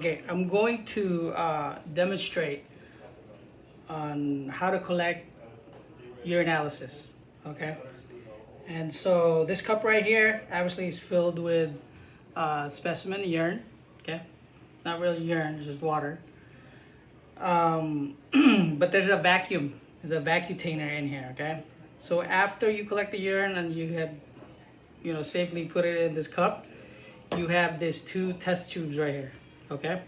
Okay, I'm going to demonstrate on how to collect urinalysis. Okay, and so this cup right here obviously is filled with specimen urine. Okay, not really urine, it's just water. But there's a vacuum. There's a vacutainer in here. Okay, so after you collect the urine and you have, safely put it in this cup, you have these two test tubes right here. Okay,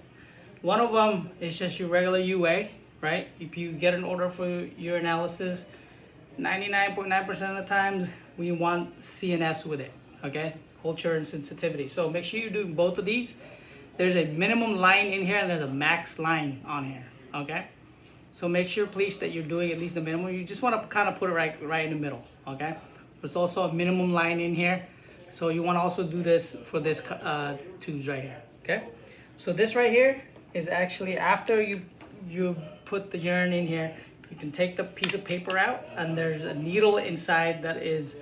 one of them is just your regular UA, right? If you get an order for urinalysis, 99.9% of the times we want CNS with it. Okay, culture and sensitivity. So make sure you do both of these. There's a minimum line in here and there's a max line on here. Okay, so make sure please that you're doing at least the minimum. You just want to kind of put it right in the middle. Okay, there's also a minimum line in here, so you want to also do this for this tubes right here. Okay, so this right here is actually after you put the urine in here, you can take the piece of paper out and there's a needle inside that is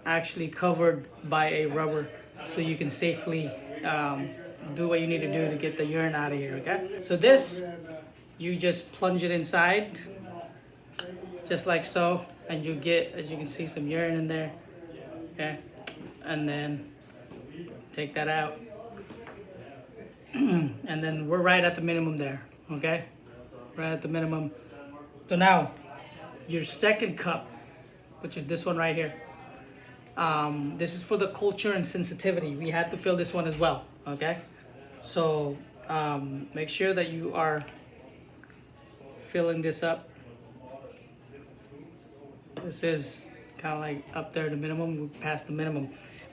actually covered by a rubber, so you can safely do what you need to do to get the urine out of here. Okay, so this, you just plunge it inside just like so, and you get, as you can see, some urine in there. Okay, and then take that out and then we're right at the minimum there. Okay, right at the minimum. So now your second cup, which is this one right here, this is for the culture and sensitivity. We had to fill this one as well. Okay, so make sure that you are filling this up. This is kind of like up there, the minimum. We passed the minimum.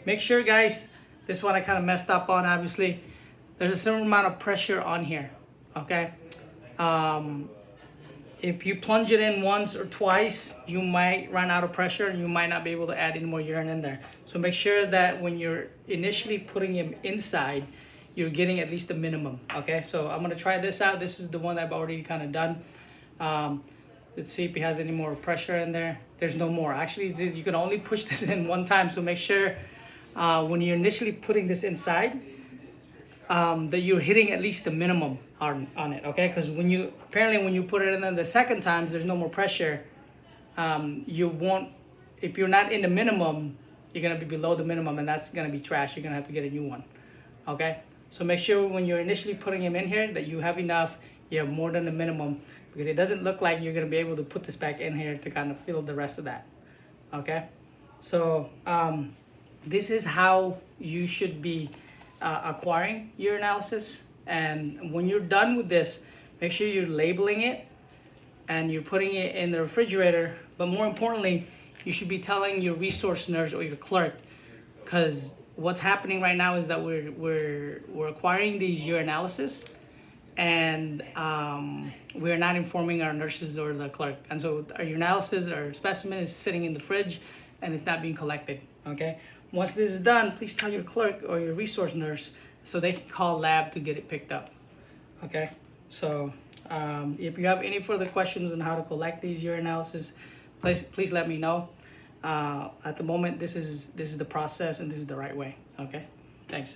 Make sure, guys, this one I kind of messed up on, obviously. There's a certain amount of pressure on here. Okay, if you plunge it in once or twice, you might run out of pressure and you might not be able to add any more urine in there. So make sure that when you're initially putting him inside, you're getting at least the minimum. Okay, so I'm gonna try this out. This is the one I've already kind of done. Let's see if he has any more pressure in there. There's no more. Actually, you can only push this in one time. So make sure when you're initially putting this inside, that you're hitting at least the minimum on it. Okay, because when you put it in there the second times, there's no more pressure. You won't, if you're not in the minimum, you're gonna be below the minimum, and that's gonna be trash. You're gonna have to get a new one. Okay, so make sure when you're initially putting him in here that you have enough, you have more than the minimum, because it doesn't look like you're gonna be able to put this back in here to kind of fill the rest of that. Okay, so this is how you should be acquiring urinalysis. And when you're done with this, make sure you're labeling it and you're putting it in the refrigerator. But more importantly, you should be telling your resource nurse or your clerk, because what's happening right now is that we're acquiring these urinalysis and we're not informing our nurses or the clerk, and so our urinalysis, our specimen is sitting in the fridge and it's not being collected. Okay, once this is done, please tell your clerk or your resource nurse so they can call lab to get it picked up. Okay, so if you have any further questions on how to collect these urinalysis, please let me know. At the moment, this is the process and this is the right way. Okay, thanks.